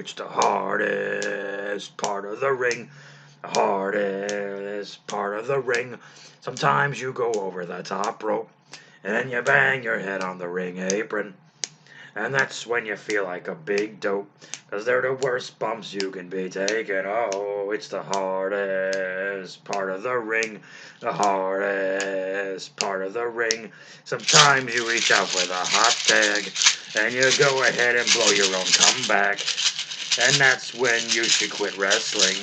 It's the hardest part of the ring. The hardest part of the ring. Sometimes you go over the top rope and you bang your head on the ring apron. And that's when you feel like a big dope, 'cause they're the worst bumps you can be taking. Oh, it's the hardest part of the ring. The hardest part of the ring. Sometimes you reach out for the hot tag, and you go ahead and blow your own comeback. And that's when you should quit wrestling.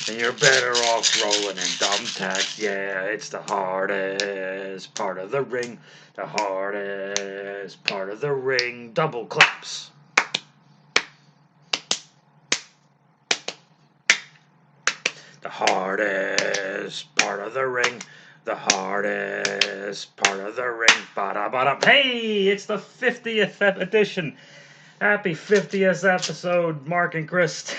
And you're better off rolling in thumbtacks. Yeah, it's the hardest part of the ring. The hardest part of the ring. Double claps. The hardest part of the ring. The hardest part of the ring. Ba-da-ba-da. Hey, it's the 50th edition. Happy 50th episode, Mark and Chris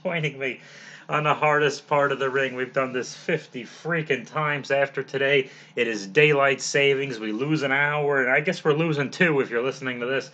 joining me on the hardest part of the ring. We've done this 50 freaking times. After today, it is daylight savings. We lose an hour, and I guess we're losing 2 if you're listening to this.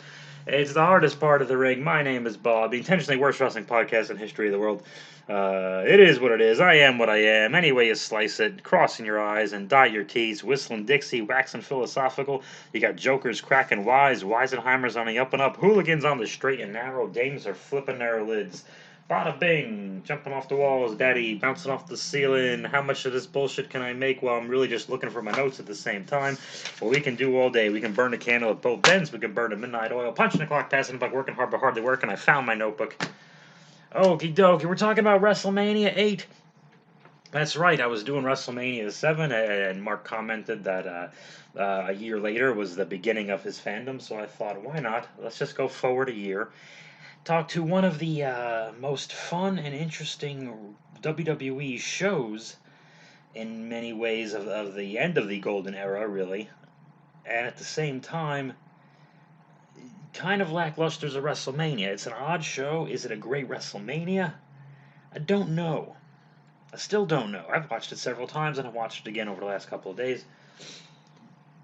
It's the hardest part of the ring. My name is Bob, the intentionally worst wrestling podcast in history of the world. It is what it is. I am what I am. Any way you slice it, crossing your eyes and dot your T's, whistling Dixie, waxing philosophical. You got jokers cracking wise, Weisenheimers on the up and up, hooligans on the straight and narrow, dames are flipping their lids. Bada bing, jumping off the walls, daddy, bouncing off the ceiling. How much of this bullshit can I make while I'm really just looking for my notes at the same time? Well, we can do all day. We can burn a candle at both ends. We can burn a midnight oil, punching the clock, passing the buck, working hard but hardly working. I found my notebook. Okie dokie, we're talking about WrestleMania 8. That's right, I was doing WrestleMania 7, and Mark commented that a year later was the beginning of his fandom, so I thought, why not? Let's just go forward a year. Talk to one of the most fun and interesting WWE shows in many ways of the end of the golden era, really. And at the same time, kind of lackluster as a WrestleMania. It's an odd show. Is it a great WrestleMania? I don't know. I still don't know. I've watched it several times, and I've watched it again over the last couple of days.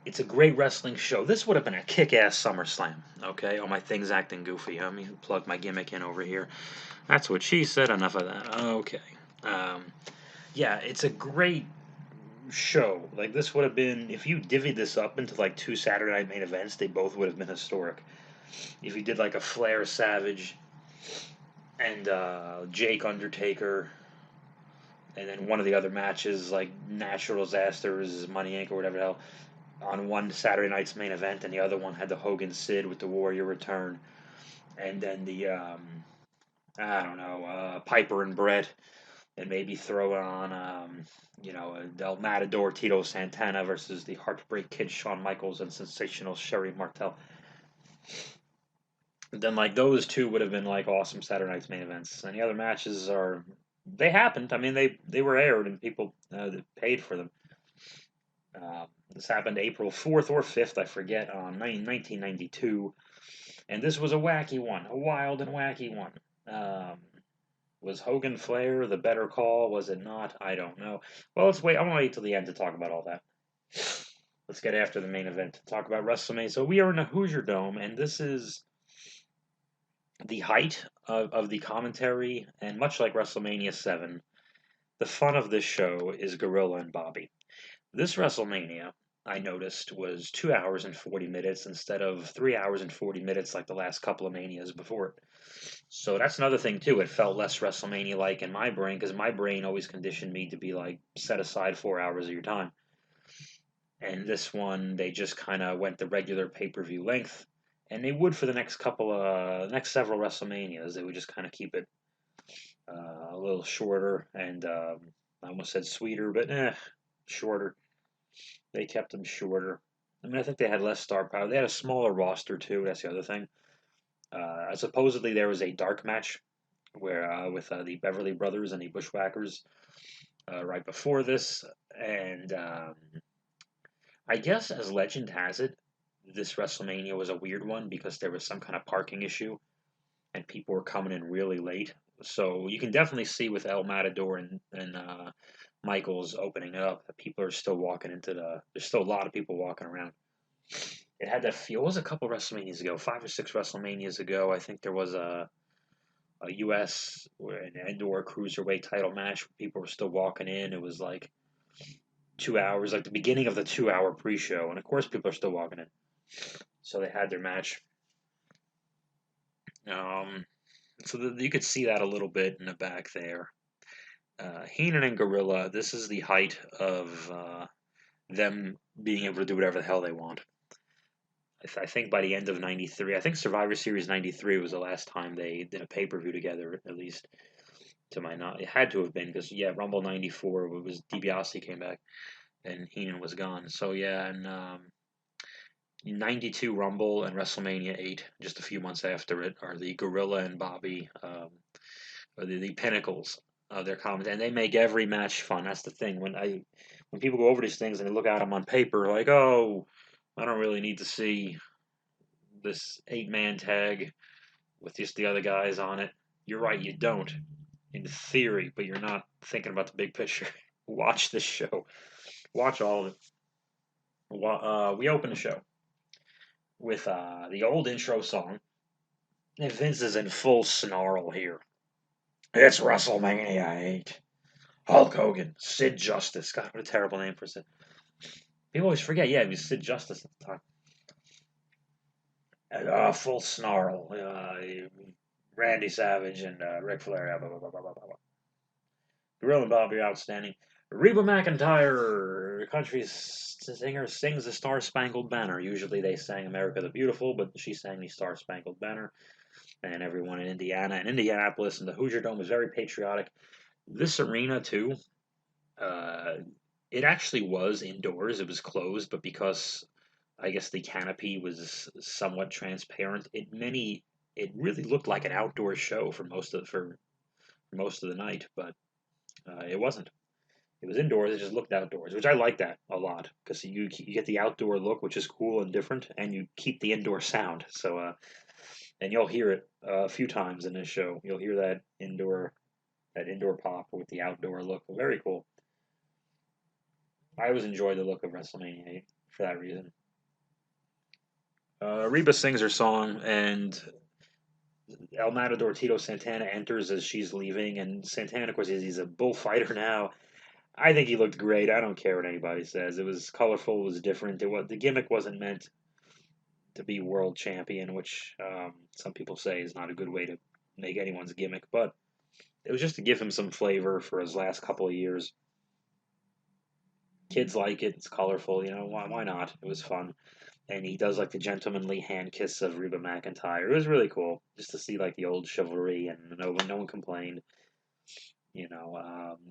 It's a great wrestling show. This would have been a kick-ass SummerSlam, okay? Oh, my thing's acting goofy. Let me plug my gimmick in over here. That's what she said. Enough of that. Okay. Yeah, it's a great show. Like, this would have been, if you divvied this up into, like, 2 Saturday night main events, they both would have been historic. If you did, like, a Flair Savage and Jake Undertaker, and then one of the other matches, like Natural Disasters, Money Inc., or whatever the hell, on one Saturday night's main event, and the other one had the Hogan Sid with the Warrior Return, and then the, I don't know, Piper and Brett, and maybe throw on, El Matador, Tito Santana versus the Heartbreak Kid, Shawn Michaels, and Sensational Sherry Martel. Then, like, those 2 would have been, like, awesome Saturday night's main events. And the other matches they happened. I mean, they were aired, and people paid for them. This happened April 4th or 5th, I forget, on 1992. And this was a wacky one, a wild and wacky one. Was Hogan Flair the better call? Was it not? I don't know. Well, let's wait. I'm going to wait till the end to talk about all that. Let's get after the main event to talk about WrestleMania. So we are in a Hoosier Dome, and this is the height of the commentary, and much like WrestleMania 7, the fun of this show is Gorilla and Bobby. This WrestleMania, I noticed, was 2 hours and 40 minutes instead of 3 hours and 40 minutes like the last couple of Manias before it. So that's another thing, too. It felt less WrestleMania-like in my brain, because my brain always conditioned me to be like, set aside 4 hours of your time. And this one, they just kind of went the regular pay-per-view length. And they would for the next several WrestleManias. They would just kind of keep it a little shorter, and I almost said sweeter, but shorter. They kept them shorter. I mean, I think they had less star power. They had a smaller roster too. That's the other thing. Supposedly there was a dark match where with the Beverly Brothers and the Bushwhackers right before this, And I guess, as legend has it, this WrestleMania was a weird one because there was some kind of parking issue and people were coming in really late. So you can definitely see with El Matador and Michaels opening up that people are still walking into the. There's still a lot of people walking around. It had that feel. It was a couple WrestleManias ago, 5 or 6 WrestleManias ago. I think there was a U.S. or an indoor cruiserweight title match where people were still walking in. It was like 2 hours, like the beginning of the 2 hour pre-show, and of course people are still walking in. So they had their match. Um, you could see that a little bit in the back there. Heenan and Gorilla. This is the height of them being able to do whatever the hell they want. I think by the end of '93, I think Survivor Series '93 was the last time they did a pay per view together, at least to my knowledge. It had to have been because yeah, Rumble '94 was DiBiase came back and Heenan was gone. So yeah, and '92 Rumble and WrestleMania 8, just a few months after it, are the Gorilla and Bobby, are the pinnacles of their comments, and they make every match fun. That's the thing. When people go over these things and they look at them on paper, like, oh, I don't really need to see this 8-man tag with just the other guys on it. You're right, you don't, in theory, but you're not thinking about the big picture. Watch this show. Watch all of it. We open the show with the old intro song. And Vince is in full snarl here. It's WrestleMania 8. Hulk Hogan, Sid Justice. God, what a terrible name for Sid. People always forget, yeah, he was Sid Justice at the time. And, full snarl. Randy Savage and Ric Flair. Blah, blah, blah, blah, blah, blah. Gorilla and Bobby are outstanding. Reba McEntire, country singer, sings the Star Spangled Banner. Usually they sang America the Beautiful, but she sang the Star Spangled Banner. And everyone in Indiana and Indianapolis and the Hoosier Dome was very patriotic. This arena, too, uh, it actually was indoors. It was closed, but because I guess the canopy was somewhat transparent, it really looked like an outdoor show for most of the night, but it wasn't. It was indoors. It just looked outdoors, which I like that a lot because you get the outdoor look, which is cool and different, and you keep the indoor sound. So and you'll hear it a few times in this show. You'll hear that indoor pop with the outdoor look. Very cool. I always enjoy the look of WrestleMania 8 for that reason. Reba sings her song, and El Matador Tito Santana enters as she's leaving, and Santana, of course, he's a bullfighter now. I think he looked great. I don't care what anybody says. It was colorful. It was different. The gimmick wasn't meant to be world champion, which some people say is not a good way to make anyone's gimmick, but it was just to give him some flavor for his last couple of years. Kids like it. It's colorful. Why not? It was fun. And he does like the gentlemanly hand kiss of Reba McEntire. It was really cool just to see like the old chivalry, and no one complained.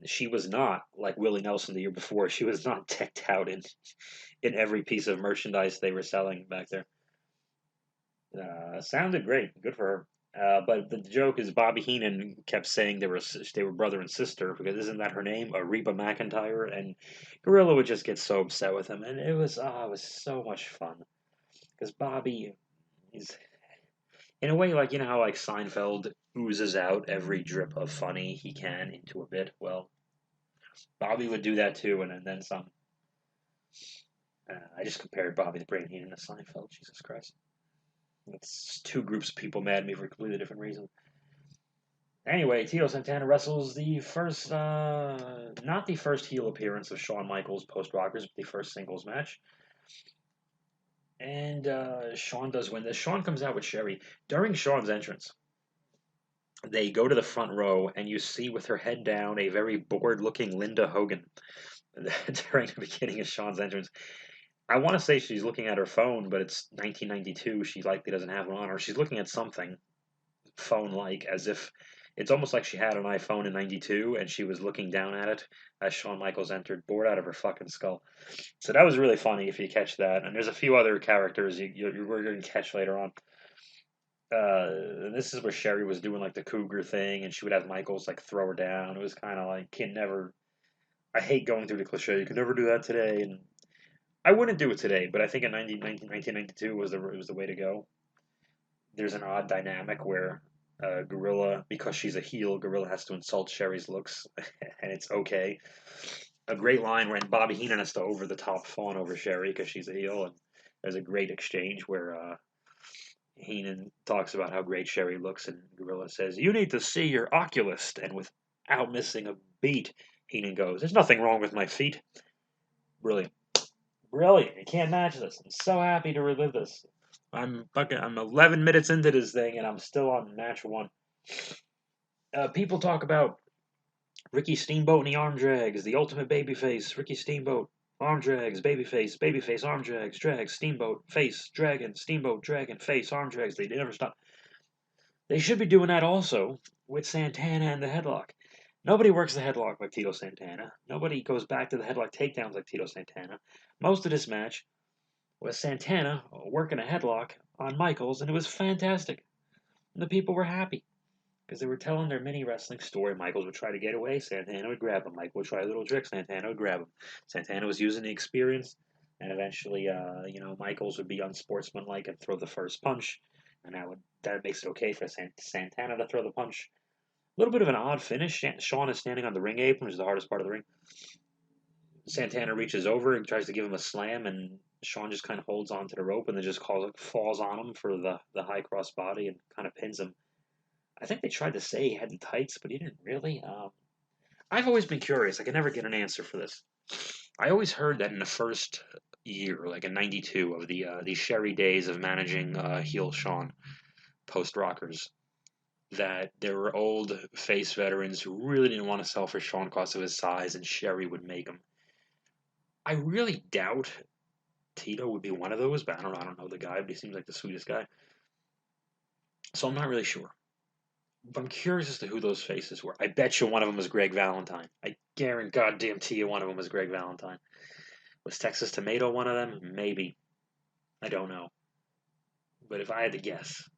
She was not like Willie Nelson the year before. She was not decked out in every piece of merchandise they were selling back there. Sounded great, good for her. But the joke is Bobby Heenan kept saying they were brother and sister because isn't that her name, Reba McEntire? And Gorilla would just get so upset with him, and it was so much fun because Bobby is in a way like how like Seinfeld oozes out every drip of funny he can into a bit. Well, Bobby would do that too, and then some. I just compared Bobby the Brain Heenan to Seinfeld. Jesus Christ. That's two groups of people mad at me for completely different reasons. Anyway, Tito Santana wrestles the first, not the first heel appearance of Shawn Michaels post Rockers, but the first singles match. And Shawn does win this. Shawn comes out with Sherry. During Shawn's entrance, they go to the front row, and you see with her head down a very bored looking Linda Hogan during the beginning of Shawn's entrance. I want to say she's looking at her phone, but it's 1992. She likely doesn't have one on her. She's looking at something phone-like, as if it's almost like she had an iPhone in '92 and she was looking down at it as Shawn Michaels entered, bored out of her fucking skull. So that was really funny if you catch that. And there's a few other characters we're going to catch later on. This is where Sherry was doing like the cougar thing, and she would have Michaels like throw her down. It was kind of like he never I hate going through the cliche. You can never do that today, and I wouldn't do it today. But I think in 1992 was the way to go. There's an odd dynamic where Gorilla, because she's a heel, Gorilla has to insult Sherry's looks, and it's okay. A great line when Bobby Heenan has to over the top fawn over Sherry because she's a heel, and there's a great exchange where Heenan talks about how great Sherry looks, and Gorilla says, "You need to see your oculist," and without missing a beat, Heenan goes, "There's nothing wrong with my feet." Brilliant. Brilliant. You can't match this. I'm so happy to relive this. I'm 11 minutes into this thing and I'm still on match one. People talk about Ricky Steamboat and the arm drags, the ultimate babyface, Ricky Steamboat, arm drags, babyface, arm drags, Steamboat, face, dragon, Steamboat, dragon, face, arm drags. They never stop. They should be doing that also with Santana and the headlock. Nobody works the headlock like Tito Santana. Nobody goes back to the headlock takedowns like Tito Santana. Most of this match was Santana working a headlock on Michaels, and it was fantastic. And the people were happy because they were telling their mini wrestling story. Michaels would try to get away, Santana would grab him. Michael would try a little trick, Santana would grab him. Santana was using the experience, and eventually, Michaels would be unsportsmanlike and throw the first punch, and that makes it okay for Santana to throw the punch. A little bit of an odd finish. Shawn is standing on the ring apron, which is the hardest part of the ring. Santana reaches over and tries to give him a slam, and Shawn just kind of holds onto the rope and then just falls on him for the high cross body and kind of pins him. I think they tried to say he had the tights, but he didn't really. I've always been curious. I could never get an answer for this. I always heard that in the first year, like in '92, of the Sherry days of managing heel Shawn post Rockers, that there were old face veterans who really didn't want to sell for Shawn because of his size, and Sherry would make him. I really doubt Tito would be one of those, but I don't know. I don't know the guy, but he seems like the sweetest guy. So I'm not really sure. But I'm curious as to who those faces were. I bet you one of them was Greg Valentine. I guarantee you one of them was Greg Valentine. Was Texas Tomato one of them? Maybe. I don't know. But if I had to guess,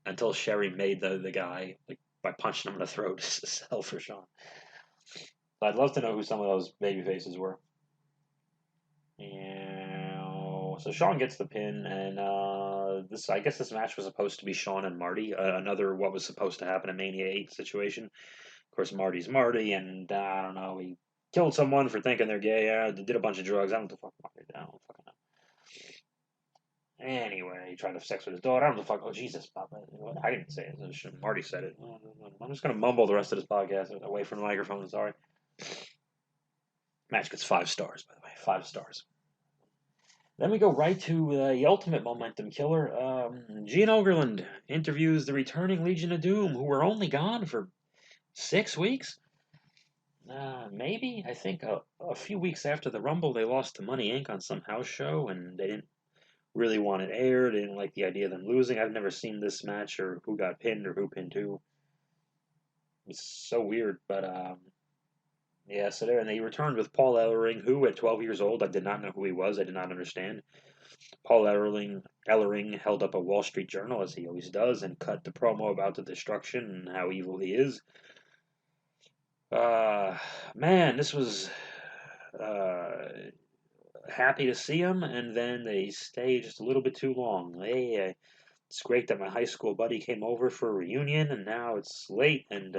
until Sherry made the guy like by punching him in the throat to sell for Shawn. I'd love to know who some of those baby faces were. So Shawn gets the pin, and I guess this match was supposed to be Shawn and Marty, another what was supposed to happen in Mania 8 situation. Of course, Marty's Marty, and I don't know, he killed someone for thinking they're gay. Did a bunch of drugs. I don't know what the fuck Marty did. I don't fucking know. Anyway, he tried to have sex with his daughter. I don't know the fuck. Oh Jesus, Papa! I didn't say it. Marty said it. I'm just gonna mumble the rest of this podcast away from the microphone. Sorry. Match gets 5 stars, by the way. 5 stars. Then we go right to the ultimate momentum killer. Gene Okerlund interviews the returning Legion of Doom, who were only gone for 6 weeks. Maybe. I think a few weeks after the Rumble, they lost to Money Inc. on some house show, and they didn't really want it aired. They didn't like the idea of them losing. I've never seen this match or who got pinned or who pinned who. It's so weird, but yeah. So there, and they returned with Paul Ellering, who at 12 years old, I did not know who he was. I did not understand. Paul Ellering held up a Wall Street Journal, as he always does, and cut the promo about the destruction and how evil he is. Man, this was happy to see him, and then they stay just a little bit too long. Hey, it's great that my high school buddy came over for a reunion, and now it's late, and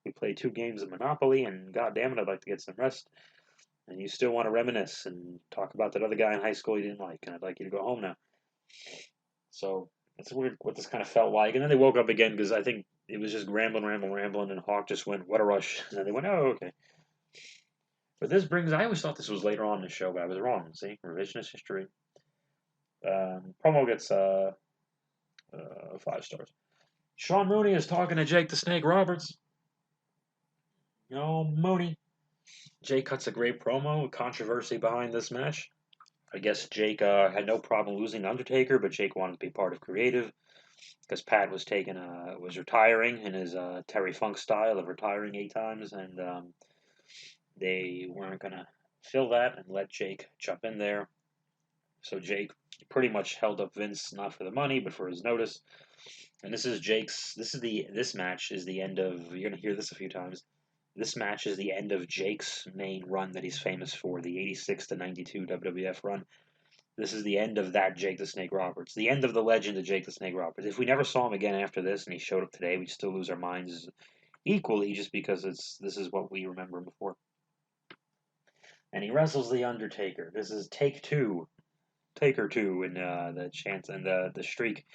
we played 2 games of Monopoly, and god damn it, I'd like to get some rest. And you still want to reminisce and talk about that other guy in high school you didn't like, and I'd like you to go home now. So it's weird what this kind of felt like. And then they woke up again because I think it was just rambling, and Hawk just went, "What a rush!" And they went, "Oh, okay." But this brings. I always thought this was later on in the show, but I was wrong. See, revisionist history. Promo gets 5 stars. Sean Mooney is talking to Jake the Snake Roberts. No, Mooney. Jake cuts a great promo. Controversy behind this match. I guess Jake had no problem losing Undertaker, but Jake wanted to be part of creative because Pat was retiring in his Terry Funk style of retiring 8 times, and they weren't gonna fill that and let Jake jump in there. So Jake pretty much held up Vince not for the money but for his notice. And this match is the end of. You're gonna hear this a few times. This match is the end of Jake's main run that he's famous for, the 86 to 92 WWF run. This is the end of that Jake the Snake Roberts, the end of the legend of Jake the Snake Roberts. If we never saw him again after this and he showed up today, we'd still lose our minds equally just because this is what we remember him before. And he wrestles the Undertaker. This is take two, Taker 2 in the chance and the streak.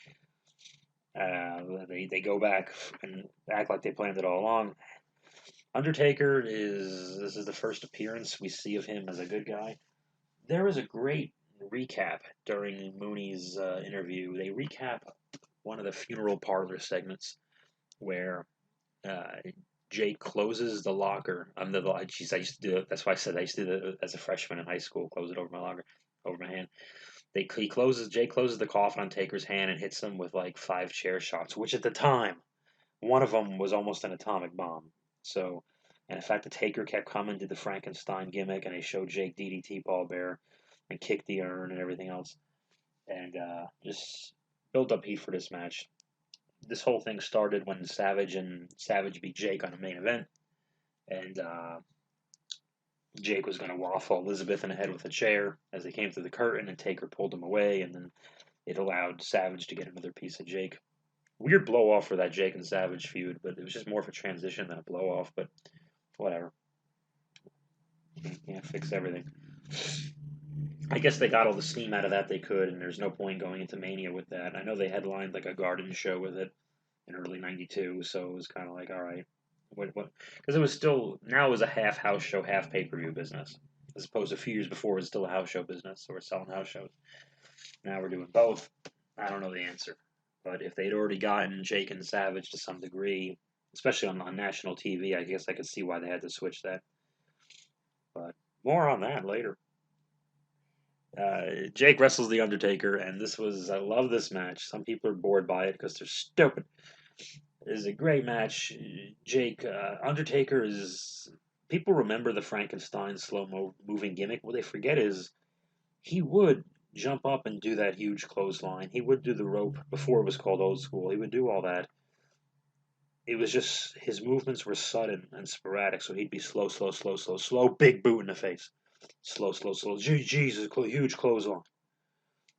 They go back and act like they planned it all along. Undertaker this is the first appearance we see of him as a good guy. There was a great recap during Mooney's interview. They recap one of the funeral parlor segments where Jake closes the locker. Geez, I used to do it. That's why I said I used to do it as a freshman in high school. Close it over my locker, over my hand. Jake closes the coffin on Taker's hand and hits him with like 5 chair shots, which at the time, one of them was almost an atomic bomb. So, and in fact, the Taker kept coming, did the Frankenstein gimmick, and they showed Jake DDT Paul Bear and kicked the urn and everything else, and just built up heat for this match. This whole thing started when Savage beat Jake on the main event, and Jake was going to waffle Elizabeth in the head with a chair as they came through the curtain, and Taker pulled him away, and then it allowed Savage to get another piece of Jake. Weird blow off for that Jake and Savage feud, but it was just more of a transition than a blow off. But whatever, you can't fix everything. I guess they got all the steam out of that they could, and there's no point going into Mania with that. I know they headlined like a garden show with it in early '92, so it was kind of like, all right, what? Because it was still now it was a half house show, half pay per view business, as opposed to a few years before it was still a house show business, so we're selling house shows. Now we're doing both. I don't know the answer, but if they'd already gotten Jake and Savage to some degree, especially on national TV, I guess I could see why they had to switch that. But more on that later. Jake wrestles the Undertaker, and I love this match. Some people are bored by it because they're stupid. It is a great match. Undertaker is. People remember the Frankenstein slow moving gimmick. What they forget is he would jump up and do that huge clothesline. He would do the rope before it was called old school. He would do all that. It was just his movements were sudden and sporadic, so he'd be slow, slow, slow, slow, slow, big boot in the face. Slow, slow, slow. Jesus, huge clothesline.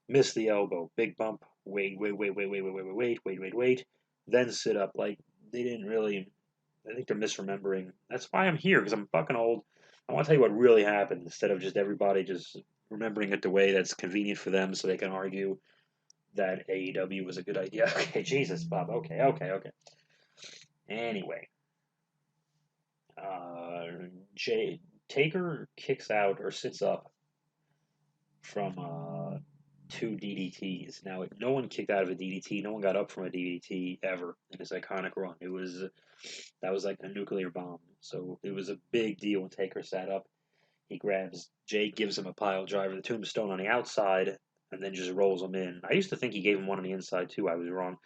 Miss the elbow. Big bump. Wait. Then sit up. Like, they didn't really. I think they're misremembering. That's why I'm here, because I'm fucking old. I want to tell you what really happened instead of just everybody just remembering it the way that's convenient for them so they can argue that AEW was a good idea. Okay, Jesus, Bob. Okay. Anyway, Jay Taker kicks out or sits up from 2 DDTs. Now, no one kicked out of a DDT. No one got up from a DDT ever in this iconic run. That was like a nuclear bomb. So it was a big deal when Taker sat up. He grabs Jake, gives him a pile driver, the tombstone on the outside, and then just rolls him in. I used to think he gave him one on the inside too. I was wrong.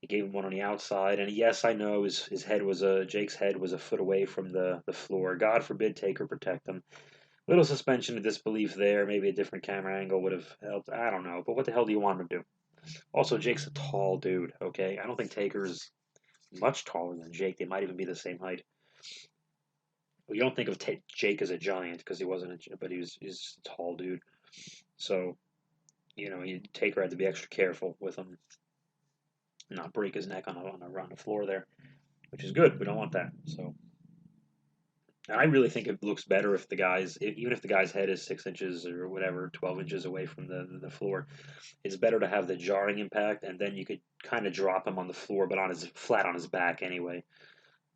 He gave him one on the outside, and yes, I know his head was Jake's head was a foot away from the floor. God forbid Taker protect him. Little suspension of disbelief there. Maybe a different camera angle would have helped. I don't know. But what the hell do you want him to do? Also, Jake's a tall dude, okay? I don't think Taker's much taller than Jake. They might even be the same height. But you don't think of Jake as a giant because he wasn't but he's a tall dude. So, Taker had to be extra careful with him. Not break his neck on the floor there, which is good. We don't want that. So, and I really think it looks better if even if the guy's head is 6 inches or whatever, 12 inches away from the floor, it's better to have the jarring impact, and then you could kind of drop him on the floor, but flat on his back anyway,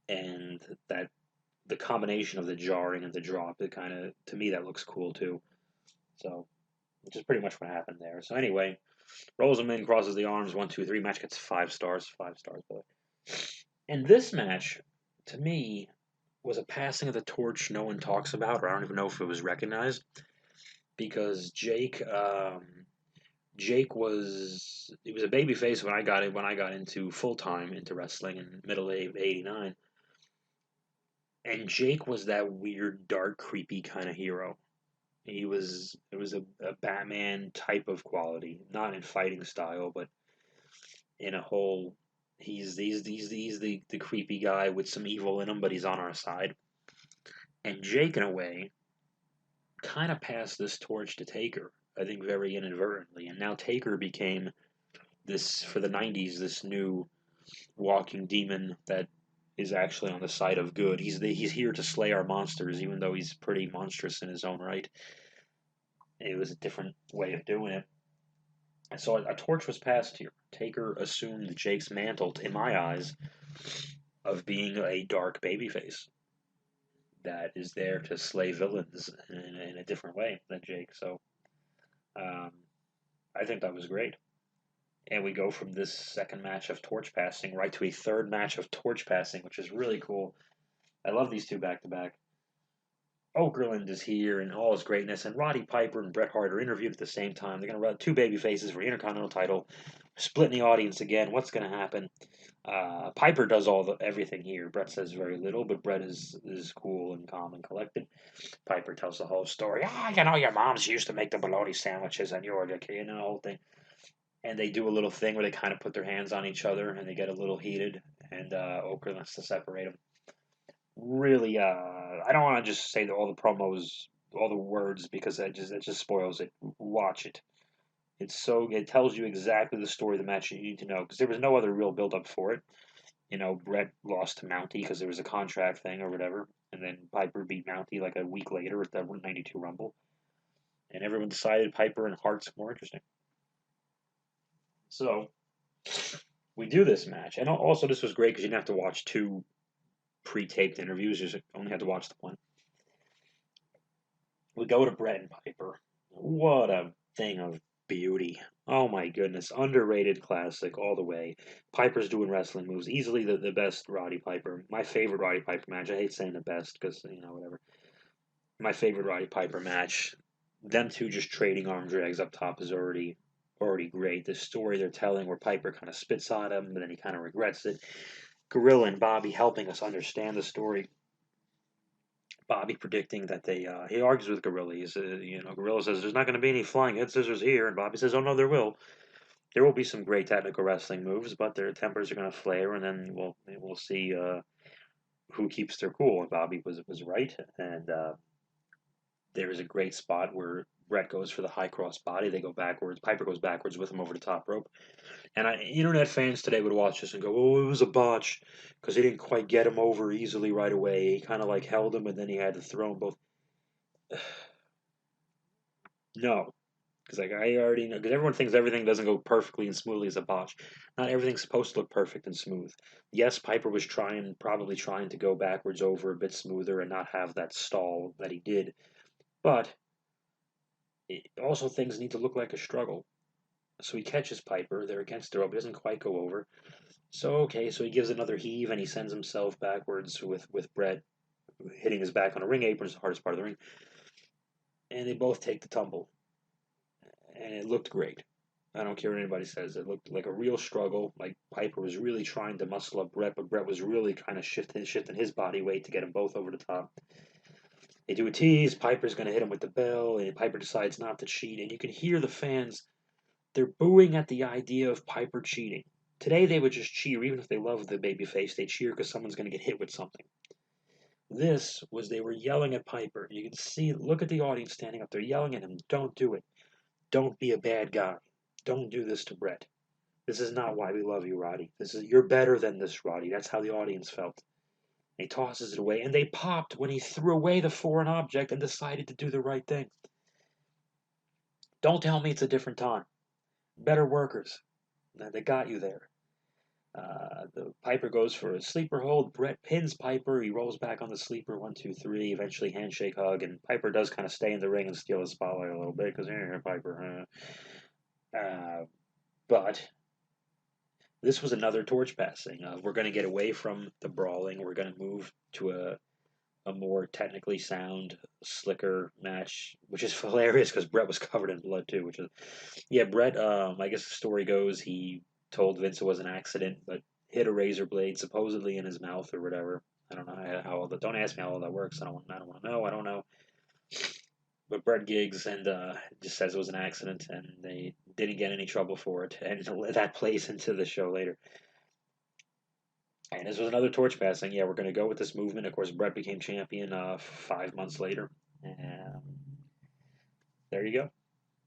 and that the combination of the jarring and the drop, it kind of to me that looks cool too. So, which is pretty much what happened there. So anyway, rolls him in, crosses the arms, 1, 2, 3. Match gets 5 stars, 5 stars, boy. And this match, to me, was a passing of the torch no one talks about, or I don't even know if it was recognized, because Jake was a babyface when I got into full time into wrestling in middle of '89, and Jake was that weird, dark, creepy kind of hero. It was a Batman type of quality, not in fighting style, but in a whole He's the creepy guy with some evil in him, but he's on our side. And Jake, in a way, kind of passed this torch to Taker, I think very inadvertently. And now Taker became this, for the 90s, this new walking demon that is actually on the side of good. He's here to slay our monsters, even though he's pretty monstrous in his own right. It was a different way of doing it. And so a torch was passed here. Taker assumed Jake's mantle, in my eyes, of being a dark babyface that is there to slay villains in a different way than Jake. So um, I think that was great. And we go from this second match of torch passing right to a third match of torch passing, which is really cool. I love these two back to back. Okerlund is here in all his greatness, and Roddy Piper and Bret Hart are interviewed at the same time. They're going to run two baby faces for the Intercontinental title, splitting the audience again. What's going to happen? Piper does everything here. Bret says very little, but Bret is cool and calm and collected. Piper tells the whole story. Your moms used to make the bologna sandwiches, and you're the kid, and the whole thing. And they do a little thing where they kind of put their hands on each other, and they get a little heated, and Okerlund wants to separate them. Really, I don't want to just say that all the promos, all the words, because that just spoils it. Watch it. It tells you exactly the story of the match you need to know, because there was no other real build up for it. Bret lost to Mountie because there was a contract thing or whatever, and then Piper beat Mountie like a week later at the 92 Rumble, and everyone decided Piper and Hart's more interesting. So we do this match, and also this was great because you didn't have to watch two pre-taped interviews; you just only had to watch the one. We go to Bret and Piper. What a thing of beauty. Oh my goodness. Underrated classic all the way. Piper's doing wrestling moves. Easily the best Roddy Piper. My favorite Roddy Piper match. I hate saying the best because, whatever. My favorite Roddy Piper match. Them two just trading arm drags up top is already great. The story they're telling where Piper kind of spits on him, but then he kind of regrets it. Gorilla and Bobby helping us understand the story. Bobby predicting that he argues with Gorilla. Gorilla says there's not going to be any flying head scissors here, and Bobby says, oh no, there will. There will be some great technical wrestling moves, but their tempers are going to flare, and then we'll see who keeps their cool. And Bobby was right, and there is a great spot where Bret goes for the high cross body. They go backwards. Piper goes backwards with him over the top rope. And internet fans today would watch this and go, "Oh, it was a botch because he didn't quite get him over easily right away. He kind of like held him, and then he had to throw him both." No, because like I already know, because everyone thinks everything doesn't go perfectly and smoothly as a botch. Not everything's supposed to look perfect and smooth. Yes, Piper was probably trying to go backwards over a bit smoother and not have that stall that he did, but also things need to look like a struggle. So he catches Piper. They're against the rope. He doesn't quite go over. So okay, so he gives another heave and he sends himself backwards with Bret hitting his back on a ring apron, is the hardest part of the ring. And they both take the tumble. And it looked great. I don't care what anybody says. It looked like a real struggle. Like Piper was really trying to muscle up Bret, but Bret was really kind of shifting his body weight to get them both over the top. They do a tease. Piper's going to hit him with the bell, and Piper decides not to cheat. And you can hear the fans, they're booing at the idea of Piper cheating. Today they would just cheer, even if they love the babyface. They cheer because someone's going to get hit with something. They were yelling at Piper. You can see, look at the audience standing up there yelling at him, don't do it. Don't be a bad guy. Don't do this to Bret. This is not why we love you, Roddy. You're better than this, Roddy. That's how the audience felt. And he tosses it away, and they popped when he threw away the foreign object and decided to do the right thing. Don't tell me it's a different time. Better workers. They got you there. The Piper goes for a sleeper hold. Bret pins Piper. He rolls back on the sleeper. 1, 2, 3. Eventually handshake hug, and Piper does kind of stay in the ring and steal the spotlight a little bit because Piper. But this was another torch passing. We're going to get away from the brawling. We're going to move to a more technically sound, slicker match, which is hilarious because Bret was covered in blood too. Bret. I guess the story goes he told Vince it was an accident, but hit a razor blade supposedly in his mouth or whatever. I don't know how all that. Don't ask me how all that works. I don't want to know. I don't know. But Bret gigs and just says it was an accident, and they didn't get any trouble for it, and that plays into the show later. And this was another torch passing. Yeah, we're going to go with this movement. Of course, Brett became champion 5 months later. And there you go.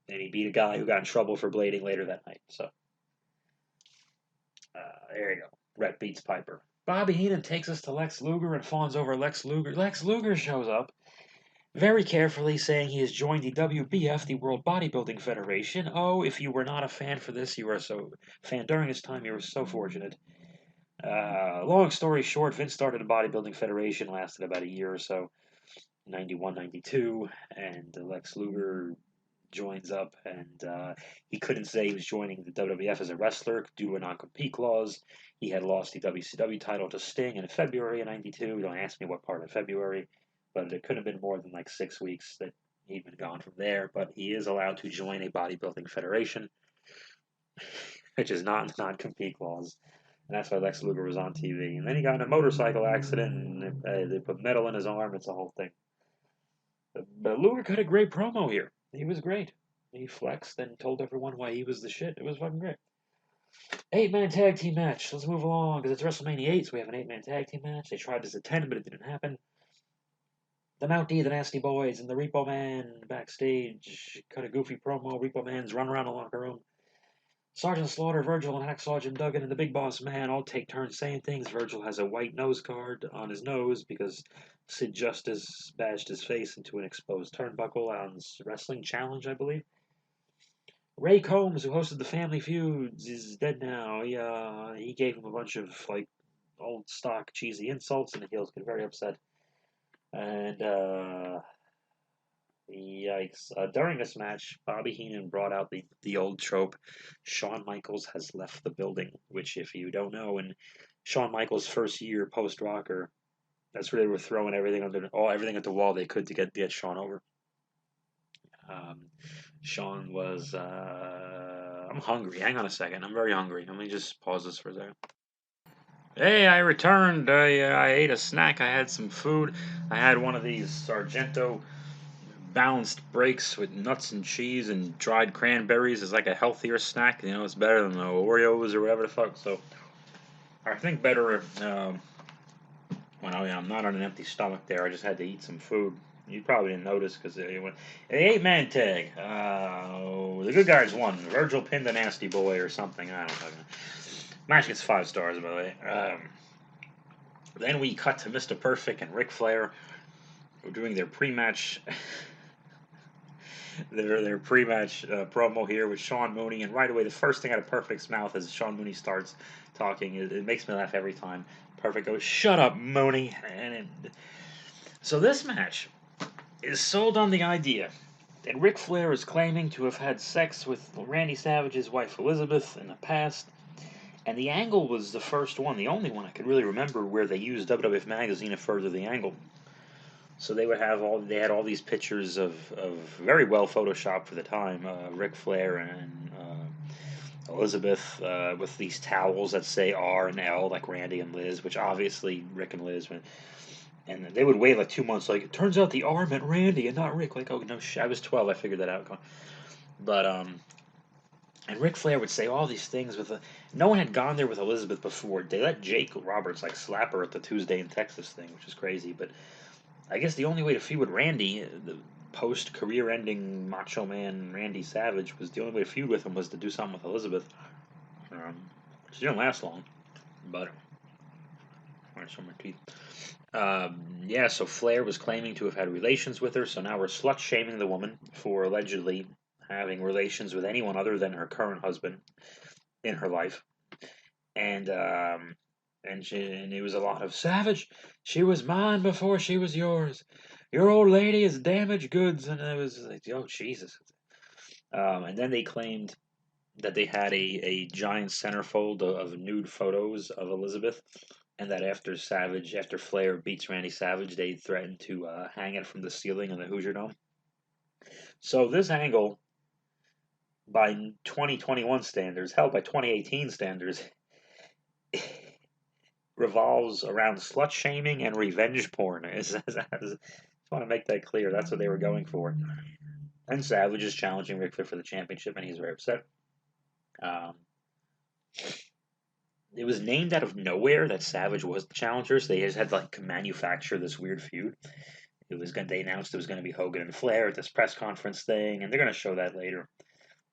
And he beat a guy who got in trouble for blading later that night. So there you go. Brett beats Piper. Bobby Heenan takes us to Lex Luger and fawns over Lex Luger. Lex Luger shows up very carefully, saying he has joined the WBF, the World Bodybuilding Federation. Oh, if you were not a fan for this, you were so fan during this time, you were so fortunate. Long story short, Vince started a bodybuilding federation, lasted about a year or so, 91, 92, and Lex Luger joins up, and he couldn't say he was joining the WWF as a wrestler due to a non-compete clause. He had lost the WCW title to Sting in February of 92. Don't ask me what part of February, but it couldn't have been more than like 6 weeks that he'd been gone from there. But he is allowed to join a bodybuilding federation, which is not a non-compete clause. And that's why Lex Luger was on TV. And then he got in a motorcycle accident, and they put metal in his arm. It's a whole thing. But Luger cut a great promo here. He was great. He flexed and told everyone why he was the shit. It was fucking great. 8-man tag team match. Let's move along because it's WrestleMania 8, so we have an 8-man tag team match. They tried this at 10, but it didn't happen. The Mountie, the Nasty Boys, and the Repo Man backstage cut a goofy promo. Repo Man's run around the locker room. Sergeant Slaughter, Virgil, and Hacksaw Jim Duggan and the Big Boss Man all take turns saying things. Virgil has a white nose guard on his nose because Sid Justice bashed his face into an exposed turnbuckle on Wrestling Challenge, I believe. Ray Combs, who hosted the Family Feuds, is dead now. He gave him a bunch of like old stock cheesy insults, and the heels get very upset. And yikes! During this match, Bobby Heenan brought out the old trope: Shawn Michaels has left the building. Which, if you don't know, in Shawn Michaels' first year post Rocker, that's where they were throwing everything everything at the wall they could to get Shawn over. Shawn was. I'm hungry. Hang on a second. I'm very hungry. Let me just pause this for a second. Hey, I returned. I ate a snack. I had some food. I had one of these Sargento balanced breaks with nuts and cheese and dried cranberries. It's like a healthier snack. You know, it's better than the Oreos or whatever the fuck. So I think better when I'm not on an empty stomach there. I just had to eat some food. You probably didn't notice because it went. The 8-man tag. The good guys won. Virgil pinned a Nasty Boy or something. I don't know. Match gets 5 stars, by the way. Then we cut to Mr. Perfect and Ric Flair. We're doing their pre-match. their pre-match promo here with Sean Mooney, and right away the first thing out of Perfect's mouth as Sean Mooney starts talking, it makes me laugh every time. Perfect goes, "Shut up, Mooney," so this match is sold on the idea that Ric Flair is claiming to have had sex with Randy Savage's wife Elizabeth in the past, and the angle was the first one, the only one I can really remember where they used WWF Magazine to further the angle. So they had all these pictures of very well photoshopped for the time, Ric Flair and Elizabeth with these towels that say R and L like Randy and Liz, which obviously Rick and Liz went. And they would wait like 2 months. Like, it turns out the R meant Randy and not Rick. Like, oh no, I was 12. I figured that out. But and Ric Flair would say all these things with no one had gone there with Elizabeth before. They let Jake Roberts like slap her at the Tuesday in Texas thing, which is crazy. But I guess the only way to feud with Randy, the post-career-ending Macho Man Randy Savage, was the only way to feud with him was to do something with Elizabeth. She didn't last long, but I show my teeth. So Flair was claiming to have had relations with her, so now we're slut-shaming the woman for allegedly having relations with anyone other than her current husband in her life. And it was a lot of Savage. She was mine before she was yours. Your old lady is damaged goods, and it was like, oh Jesus. And then they claimed that they had a giant centerfold of nude photos of Elizabeth, and that after Flair beats Randy Savage, they threatened to hang it from the ceiling in the Hoosier Dome. So this angle, by 2021 standards, hell, by 2018 standards, revolves around slut shaming and revenge porn. I just want to make that clear. That's what they were going for. And Savage is challenging Ric Flair for the championship, and he's very upset. it was named out of nowhere that Savage was the challenger, so they just had to like manufacture this weird feud. They announced it was gonna be Hogan and Flair at this press conference thing, and they're gonna show that later.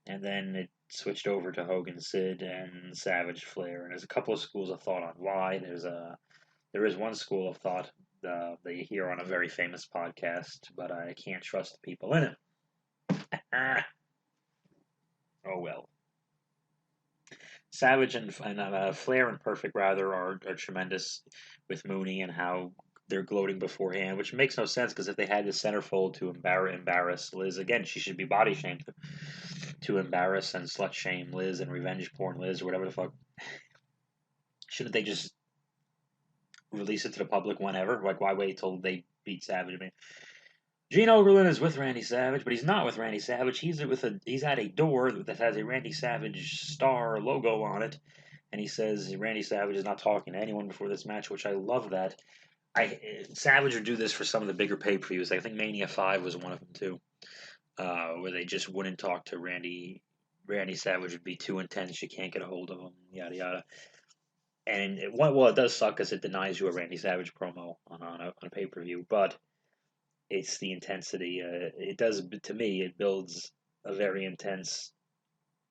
And then it switched over to Hogan, Sid, and Savage, Flair. And there's a couple of schools of thought on why. There is one school of thought that you hear on a very famous podcast, but I can't trust the people in it. Oh well. Savage and Flair and Perfect rather are tremendous with Mooney and how they're gloating beforehand, which makes no sense because if they had the centerfold to embarrass Liz again, she should be body shamed to embarrass and slut shame Liz and revenge porn Liz or whatever the fuck. Shouldn't they just release it to the public whenever? Like, why wait till they beat Savage? I mean, Gene Okerlund is with Randy Savage, but he's not with Randy Savage. He's at a door that has a Randy Savage star logo on it, and he says Randy Savage is not talking to anyone before this match, which I love that. Savage would do this for some of the bigger pay-per-views. I think Mania 5 was one of them too, where they just wouldn't talk to Randy. Randy Savage would be too intense. You can't get a hold of him. Yada yada. And it does suck because it denies you a Randy Savage promo on a pay-per-view, but it's the intensity. It does to me. It builds a very intense.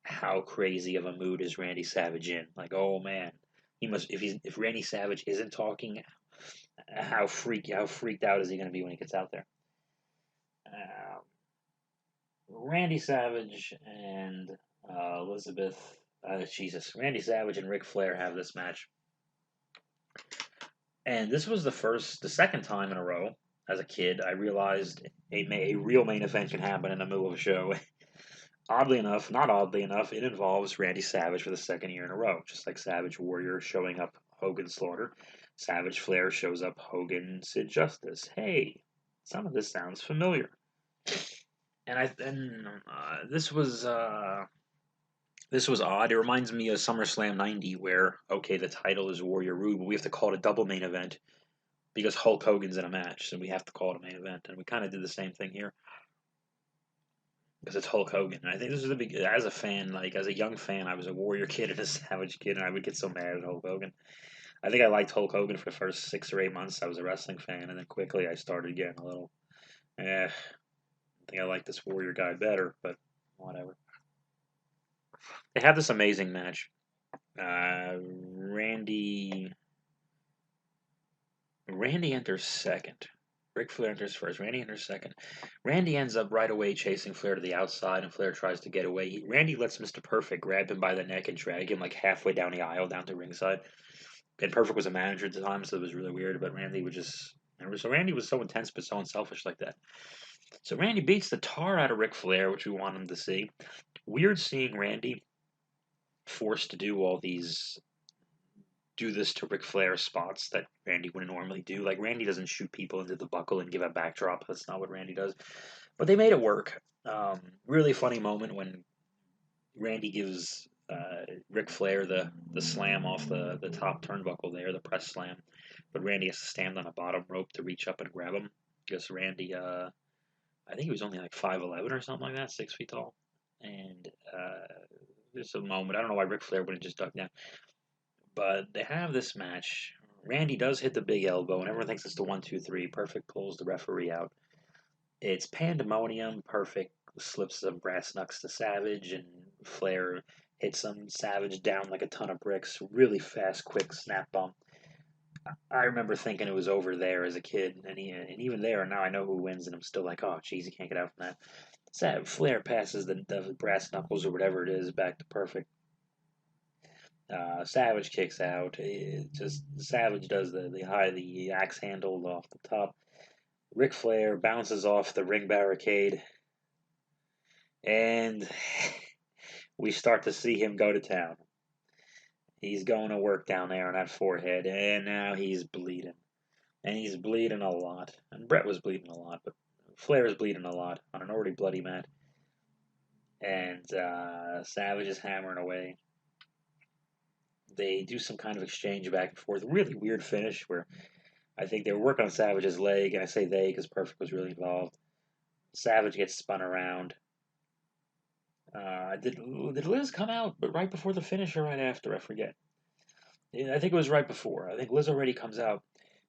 How crazy of a mood is Randy Savage in? Like, oh man, he must. If Randy Savage isn't talking, how freaked out is he going to be when he gets out there? Uh, Randy Savage and Elizabeth. Jesus, Randy Savage and Ric Flair have this match, and this was the second time in a row. As a kid, I realized a real main event can happen in the middle of a show. Oddly enough, not oddly enough, it involves Randy Savage for the second year in a row, just like Savage Warrior showing up Hogan Slaughter. Savage Flair shows up Hogan Sid Justice. Hey, some of this sounds familiar. This was odd. It reminds me of SummerSlam '90, where okay, the title is Warrior Rude, but we have to call it a double main event because Hulk Hogan's in a match, so we have to call it a main event, and we kind of did the same thing here because it's Hulk Hogan. And I think this is the big. As a fan, like as a young fan, I was a Warrior kid and a Savage kid, and I would get so mad at Hulk Hogan. I think I liked Hulk Hogan for the first 6 or 8 months. I was a wrestling fan, and then quickly I started getting a little. I think I like this Warrior guy better, but whatever. They have this amazing match. Uh, Randy Randy enters second. Ric Flair enters first. Randy enters second. Randy ends up right away chasing Flair to the outside, and Flair tries to get away. Randy lets Mr. Perfect grab him by the neck and drag him like halfway down the aisle down to ringside. And Perfect was a manager at the time, so it was really weird. But Randy would just. So Randy was so intense but so unselfish like that. So Randy beats the tar out of Ric Flair, which we want him to see. Weird seeing Randy forced to do this to Ric Flair spots that Randy wouldn't normally do. Like Randy doesn't shoot people into the buckle and give a backdrop. That's not what Randy does. But they made it work. Really funny moment when Randy gives Ric Flair the slam off the top turnbuckle there, the press slam. But Randy has to stand on a bottom rope to reach up and grab him. Because Randy, I think he was only like 5'11" or something like that, 6 feet tall. And there's a moment. I don't know why Ric Flair wouldn't just duck down. But they have this match. Randy does hit the big elbow, and everyone thinks it's the 1, 2, 3. Perfect pulls the referee out. It's pandemonium. Perfect slips some brass knucks to Savage, and Flair hits some Savage down like a ton of bricks. Really fast, quick snap bump. I remember thinking it was over there as a kid, and even there, now I know who wins, and I'm still like, oh, jeez, he can't get out from that. Flair passes the brass knuckles or whatever it is back to Perfect. Savage kicks out. Just Savage does the axe handle off the top. Ric Flair bounces off the ring barricade, and we start to see him go to town. He's going to work down there on that forehead, and now he's bleeding, and he's bleeding a lot. And Brett was bleeding a lot, but Flair is bleeding a lot on an already bloody mat, and Savage is hammering away. They do some kind of exchange back and forth. Really weird finish where I think they were working on Savage's leg, and I say they because Perfect was really involved. Savage gets spun around. Did Liz come out but right before the finish or right after? I forget. Yeah, I think it was right before. I think Liz already comes out.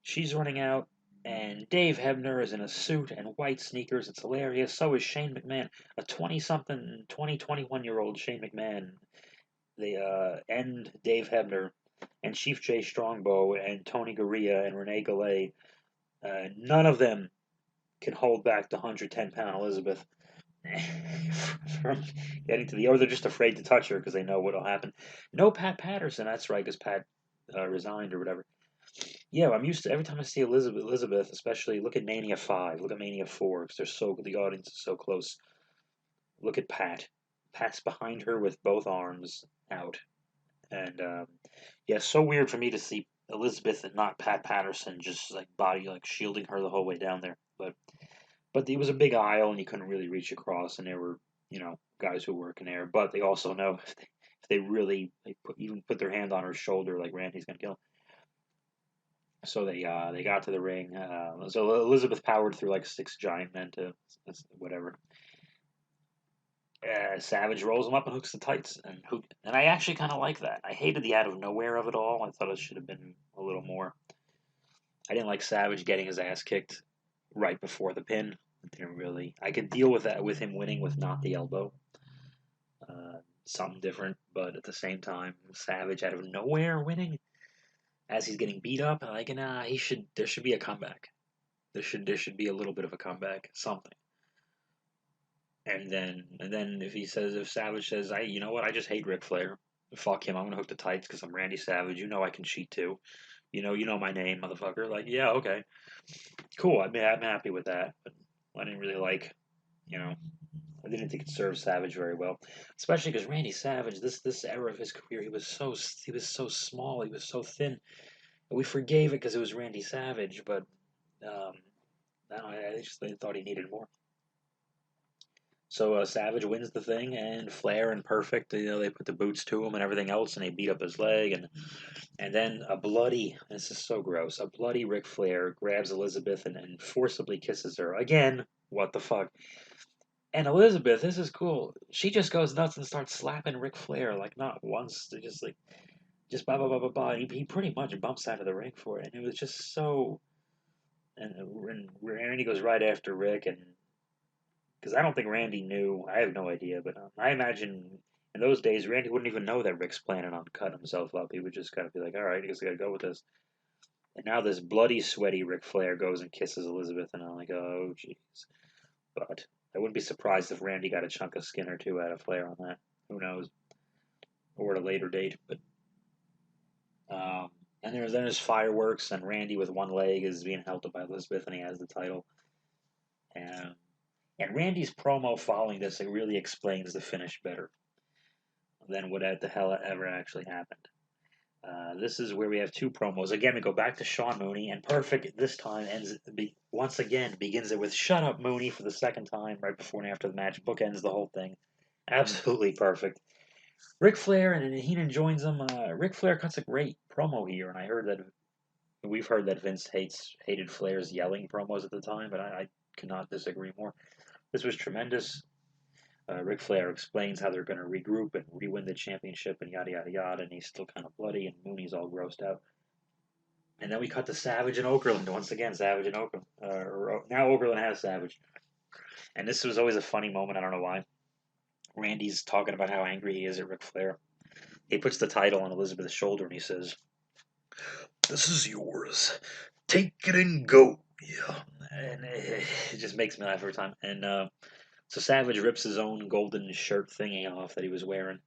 She's running out, and Dave Hebner is in a suit and white sneakers. It's hilarious. So is Shane McMahon, a 20-something, 21-year-old Shane McMahon. They end Dave Hebner and Chief Jay Strongbow and Tony Garea and Renee Gallet. None of them can hold back the 110-pound Elizabeth from getting to the. Or they're just afraid to touch her because they know what'll happen. No Pat Patterson. That's right, because Pat resigned or whatever. Yeah, I'm used to every time I see Elizabeth, especially look at Mania 5, look at Mania 4, because they're so the audience is so close. Look at Pat. Pat's behind her with both arms out, and yeah, so weird for me to see Elizabeth and not Pat Patterson just like body like shielding her the whole way down there. But it was a big aisle and you couldn't really reach across, and there were guys who were working there, but they also know if they really even put their hand on her shoulder, like Randy's gonna kill him. So they got to the ring. So Elizabeth powered through like six giant men to whatever. Savage rolls him up and hooks the tights, and I actually kind of like that. I hated the out of nowhere of it all. I thought it should have been a little more. I didn't like Savage getting his ass kicked right before the pin. It didn't really. I could deal with that with him winning with not the elbow, something different. But at the same time, Savage out of nowhere winning as he's getting beat up, like nah, he should. There should be a comeback. There should be a little bit of a comeback, something. And then if Savage says, I you know what, I just hate Ric Flair. Fuck him. I'm gonna hook the tights because I'm Randy Savage. You know I can cheat too. You know my name, motherfucker. Like, yeah, okay, cool. I'm happy with that. But I didn't really like, you know, I didn't think it served Savage very well, especially because Randy Savage, this era of his career, he was so small, he was so thin. We forgave it because it was Randy Savage, but um, no, I just thought he needed more. So Savage wins the thing, and Flair and Perfect, they put the boots to him and everything else, and they beat up his leg, and then a bloody, this is so gross, a bloody Ric Flair grabs Elizabeth and forcibly kisses her again. What the fuck? And Elizabeth, this is cool. She just goes nuts and starts slapping Ric Flair like not once, just like just blah blah blah blah blah. He pretty much bumps out of the ring for it, and it was just so. And Randy goes right after Rick, and because I don't think Randy knew. I have no idea, but I imagine in those days Randy wouldn't even know that Rick's planning on cutting himself up. He would just kind of be like, "All right, I guess I got to go with this." And now this bloody, sweaty Ric Flair goes and kisses Elizabeth, and I'm like, "Oh, jeez." But I wouldn't be surprised if Randy got a chunk of skin or two out of Flair on that. Who knows? Or at a later date. But um, and there's fireworks, and Randy with one leg is being held up by Elizabeth, and he has the title. And and Randy's promo following this, it really explains the finish better than what the hell ever actually happened. This is where we have two promos. Again, we go back to Sean Mooney, and Perfect this time once again begins it with "Shut up, Mooney" for the second time, right before and after the match. Bookends the whole thing. Absolutely perfect. Ric Flair and Heenan joins them. Ric Flair cuts a great promo here, and we've heard that Vince hated Flair's yelling promos at the time, but I could not disagree more. This was tremendous. Ric Flair explains how they're going to regroup and re-win the championship and yada yada yada, and he's still kind of bloody, and Mooney's all grossed out. And then we cut to Savage and Okerlund once again. Savage and Okerlund. Now Okerlund has Savage, and this was always a funny moment. I don't know why. Randy's talking about how angry he is at Ric Flair. He puts the title on Elizabeth's shoulder and he says, "This is yours. Take it and go." Yeah, and it just makes me laugh every time. And so Savage rips his own golden shirt thingy off that he was wearing,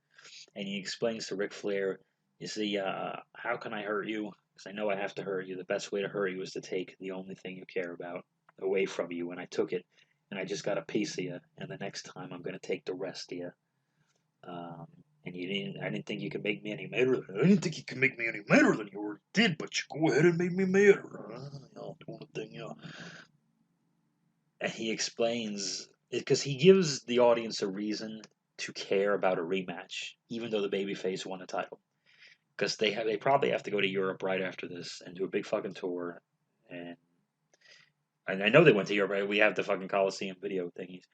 and he explains to Ric Flair, "You see, how can I hurt you? Because I know I have to hurt you. The best way to hurt you is to take the only thing you care about away from you, and I took it, and I just got a piece of you, and the next time I'm going to take the rest of you. Um, and I didn't think you could make me any madder. I didn't think you could make me any madder than you already did, but you go ahead and make me madder. Doing the thing, yeah." And he explains because he gives the audience a reason to care about a rematch, even though the babyface won the title. Because they probably have to go to Europe right after this and do a big fucking tour, and I know they went to Europe. Right? We have the fucking Coliseum video thingies,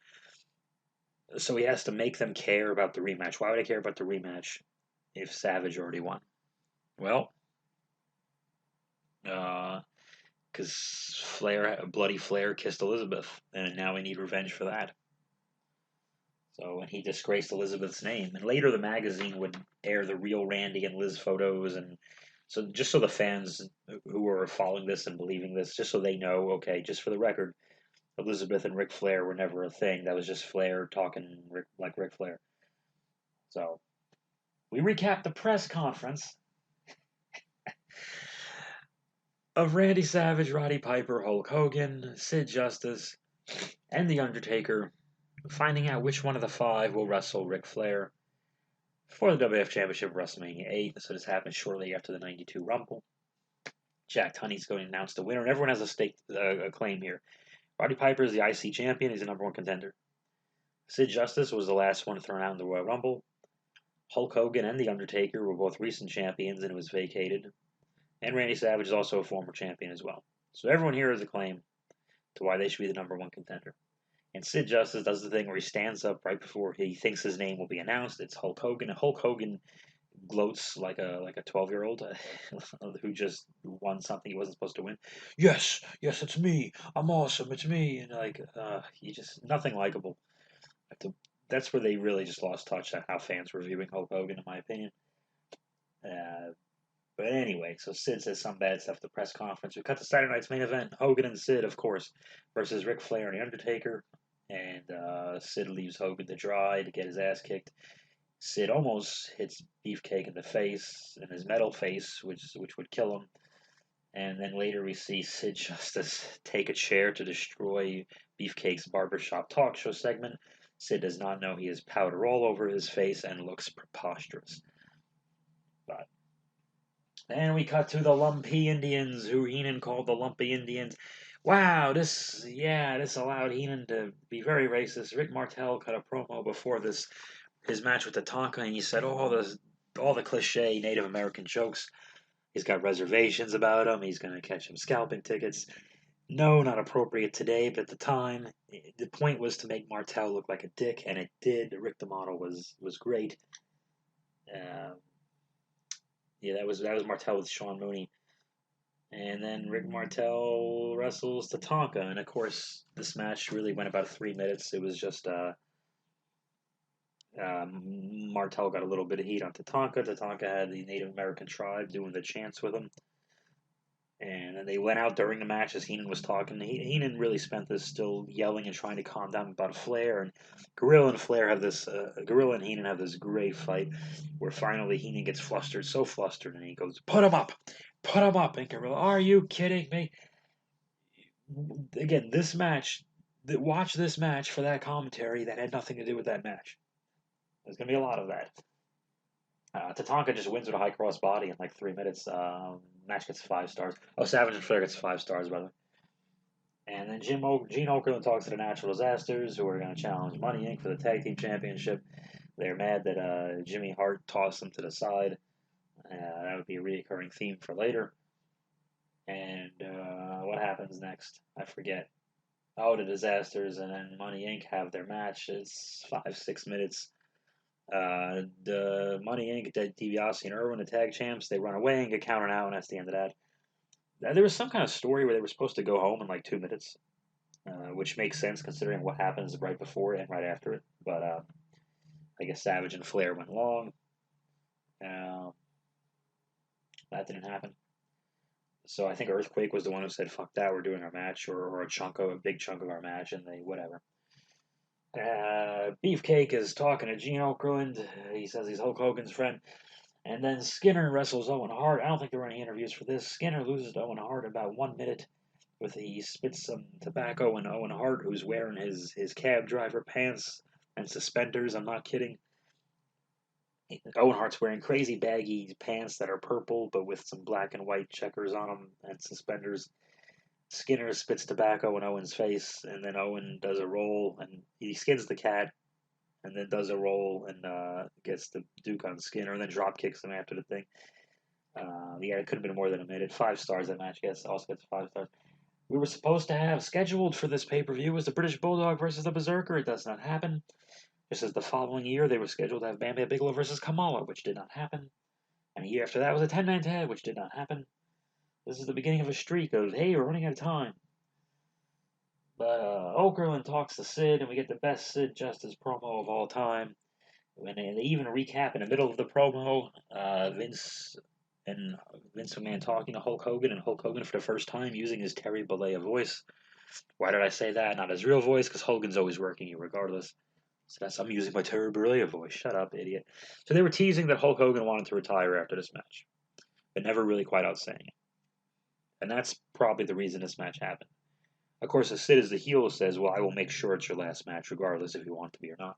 so he has to make them care about the rematch. Why would I care about the rematch if Savage already won? Well, Because Bloody Flair kissed Elizabeth, and now we need revenge for that. So, and he disgraced Elizabeth's name. And later, the magazine would air the real Randy and Liz photos, and so just so the fans who are following this and believing this, just so they know, okay, just for the record, Elizabeth and Ric Flair were never a thing. That was just Flair talking like Ric Flair. So, we recap the press conference of Randy Savage, Roddy Piper, Hulk Hogan, Sid Justice, and The Undertaker, finding out which one of the five will wrestle Ric Flair for the WWF Championship of WrestleMania 8. So this happened shortly after the 92 Rumble. Jack Tunney's going to announce the winner, and everyone has a claim here. Roddy Piper is the IC champion. He's the number one contender. Sid Justice was the last one thrown out in the Royal Rumble. Hulk Hogan and The Undertaker were both recent champions, and it was vacated. And Randy Savage is also a former champion as well. So everyone here has a claim to why they should be the number one contender. And Sid Justice does the thing where he stands up right before he thinks his name will be announced. It's Hulk Hogan, and Hulk Hogan gloats like a 12-year-old who just won something he wasn't supposed to win. Yes, it's me. I'm awesome. It's me. And he just nothing likable. That's where they really just lost touch on how fans were viewing Hulk Hogan, in my opinion. But anyway, so Sid says some bad stuff at the press conference. We cut to Saturday night's main event. Hogan and Sid, of course, versus Ric Flair and The Undertaker. And Sid leaves Hogan to dry to get his ass kicked. Sid almost hits Beefcake in the face, in his metal face, which would kill him. And then later we see Sid Justice take a chair to destroy Beefcake's barbershop talk show segment. Sid does not know he has powder all over his face and looks preposterous. But then we cut to the Lumpy Indians, who Heenan called the Lumpy Indians. Wow, this allowed Heenan to be very racist. Rick Martel cut a promo before his match with Tatanka, and he said all the cliche Native American jokes. He's got reservations about him. He's going to catch him scalping tickets. No, not appropriate today, but at the time, the point was to make Martel look like a dick, and it did. Rick the Model was great. That was Martel with Sean Mooney. And then Rick Martel wrestles Tatanka, and of course, this match really went about 3 minutes. It was just Martel got a little bit of heat on Tatanka. Tatanka had the Native American tribe doing the chants with him. And then they went out during the match as Heenan was talking. Heenan really spent this still yelling and trying to calm down about Flair. And Gorilla and Flair have this, Gorilla and Heenan have this great fight where finally Heenan gets flustered, so flustered, and he goes, "Put him up! Put him up!" And Gorilla, "Are you kidding me?" Again, watch this match for that commentary that had nothing to do with that match. There's going to be a lot of that. Tatanka just wins with a high cross body in like 3 minutes. Match gets 5 stars. Oh, Savage and Flair gets 5 stars, by the way. And then Gene Okerlund talks to the Natural Disasters, who are going to challenge Money Inc. for the Tag Team Championship. They're mad that Jimmy Hart tossed them to the side. That would be a recurring theme for later. And what happens next? I forget. Oh, the Disasters and then Money Inc. have their match. It's 5-6 minutes. The Money Inc., DiBiase and Irwin, the tag champs, they run away and get counted out, and that's the end of that. There was some kind of story where they were supposed to go home in like 2 minutes, which makes sense considering what happens right before it and right after it. But I guess Savage and Flair went long. That didn't happen. So I think Earthquake was the one who said, "Fuck that, we're doing our match," or a big chunk of our match, and they whatever. Beefcake is talking to Gene Okerlund. He says he's Hulk Hogan's friend. And then Skinner wrestles Owen Hart. I don't think there were any interviews for this. Skinner loses to Owen Hart about 1 minute. He spits some tobacco in Owen Hart, who's wearing his cab driver pants and suspenders. I'm not kidding. Owen Hart's wearing crazy baggy pants that are purple, but with some black and white checkers on them and suspenders. Skinner spits tobacco in Owen's face, and then Owen does a roll, and he skins the cat, and then does a roll and gets the Duke on Skinner, and then drop kicks him after the thing. It could have been more than a minute. 5 stars that match, I guess. Also gets 5 stars. We were supposed to have scheduled for this pay-per-view was the British Bulldog versus the Berserker. It does not happen. Just as the following year, they were scheduled to have Bam Bam Bigelow versus Kamala, which did not happen. And a year after that was a 10-man tag, which did not happen. This is the beginning of a streak of, hey, we're running out of time. But Okerlund talks to Sid, and we get the best Sid Justice promo of all time. And they even recap in the middle of the promo, Vince McMahon talking to Hulk Hogan, and Hulk Hogan for the first time using his Terry Bollea voice. Why did I say that? Not his real voice, because Hogan's always working you regardless. So I'm using my Terry Bollea voice. Shut up, idiot. So they were teasing that Hulk Hogan wanted to retire after this match, but never really quite out saying it. And that's probably the reason this match happened. Of course, as Sid as the heel says, well, I will make sure it's your last match, regardless if you want to be or not.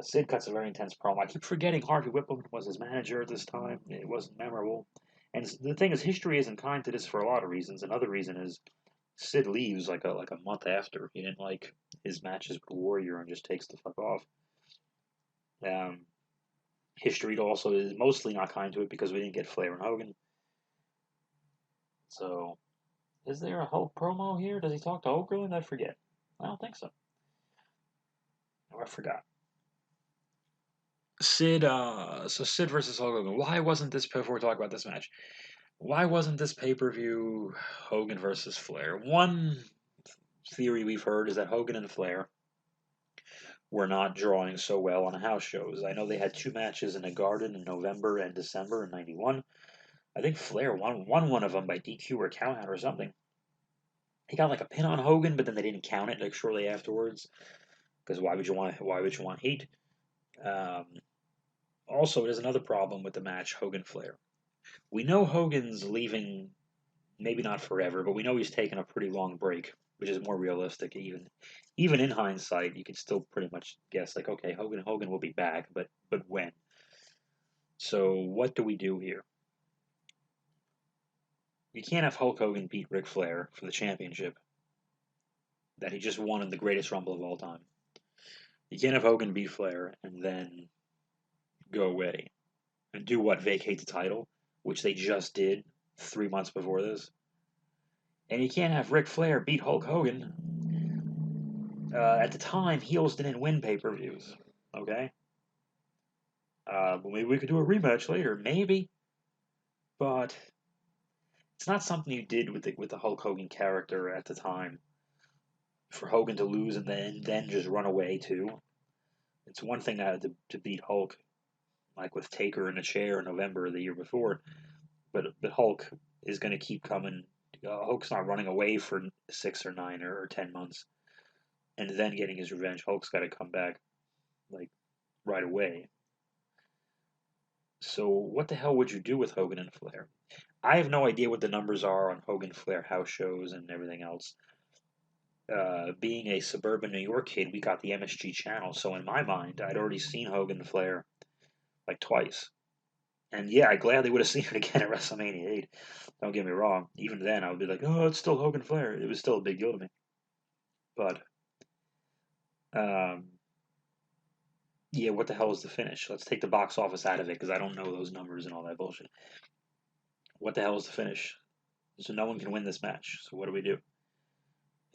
Sid cuts a very intense promo. I keep forgetting Harvey Whippleman was his manager at this time. It wasn't memorable. And the thing is, history isn't kind to this for a lot of reasons. Another reason is Sid leaves like a month after. He didn't like his matches with Warrior and just takes the fuck off. History also is mostly not kind to it because we didn't get Flair and Hogan. So, is there a Hulk promo here? Does he talk to Okerlund? I forget. I don't think so. Oh, I forgot. Sid versus Hulk Hogan. Why wasn't this, before we talk about this match, why wasn't this pay-per-view Hogan versus Flair? One theory we've heard is that Hogan and Flair were not drawing so well on house shows. I know they had 2 matches in the Garden in November and December in '91. I think Flair won one of them by DQ or countout or something. He got like a pin on Hogan, but then they didn't count it like shortly afterwards. Because why would you want heat? Also, there's another problem with the match Hogan Flair. We know Hogan's leaving, maybe not forever, but we know he's taking a pretty long break, which is more realistic. Even in hindsight, you can still pretty much guess like, okay, Hogan will be back, but when? So what do we do here? You can't have Hulk Hogan beat Ric Flair for the championship that he just won in the greatest Rumble of all time. You can't have Hogan beat Flair and then go away and do what? Vacate the title, which they just did 3 months before this. And you can't have Ric Flair beat Hulk Hogan. At the time, heels didn't win pay-per-views. Okay? Maybe we could do a rematch later. Maybe. But it's not something you did with the Hulk Hogan character at the time. For Hogan to lose and then just run away, too. It's one thing to beat Hulk, like with Taker in a chair in November of the year before. But Hulk is going to keep coming. Hulk's not running away for 6 or 9 or 10 months and then getting his revenge. Hulk's got to come back like right away. So what the hell would you do with Hogan and Flair? I have no idea what the numbers are on Hogan Flair house shows and everything else. Being a suburban New York kid, we got the MSG channel, so in my mind, I'd already seen Hogan Flair like twice. And yeah, I gladly would have seen it again at WrestleMania 8. Don't get me wrong. Even then, I would be like, oh, it's still Hogan Flair. It was still a big deal to me. But, yeah, what the hell is the finish? Let's take the box office out of it because I don't know those numbers and all that bullshit. What the hell is the finish? So no one can win this match. So what do we do?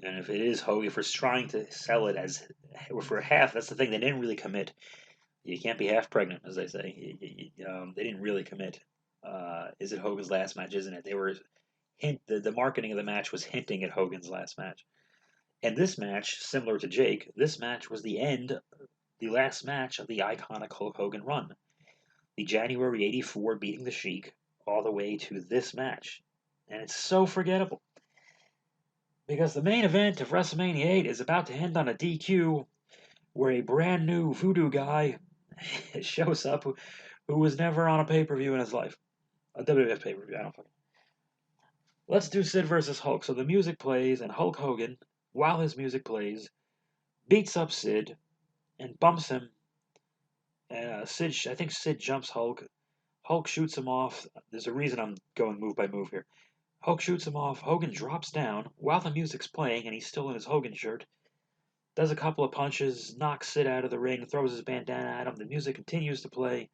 And if it is Hogan, if we're trying to sell it as if we're half, that's the thing. They didn't really commit. You can't be half pregnant, as they say. They didn't really commit. Is it Hogan's last match? Isn't it? They were the marketing of the match was hinting at Hogan's last match. And this match, similar to Jake, this match was the last match of the iconic Hulk Hogan run. The January '84 beating the Sheik all the way to this match. And it's so forgettable. Because the main event of WrestleMania 8 is about to end on a DQ where a brand new voodoo guy shows up who was never on a pay-per-view in his life. A WWF pay-per-view, I don't fucking. Let's do Sid versus Hulk. So the music plays, and Hulk Hogan, while his music plays, beats up Sid and bumps him. I think Sid jumps Hulk. Hulk shoots him off. There's a reason I'm going move by move here. Hulk shoots him off. Hogan drops down while the music's playing, and he's still in his Hogan shirt. Does a couple of punches, knocks Sid out of the ring, throws his bandana at him. The music continues to play,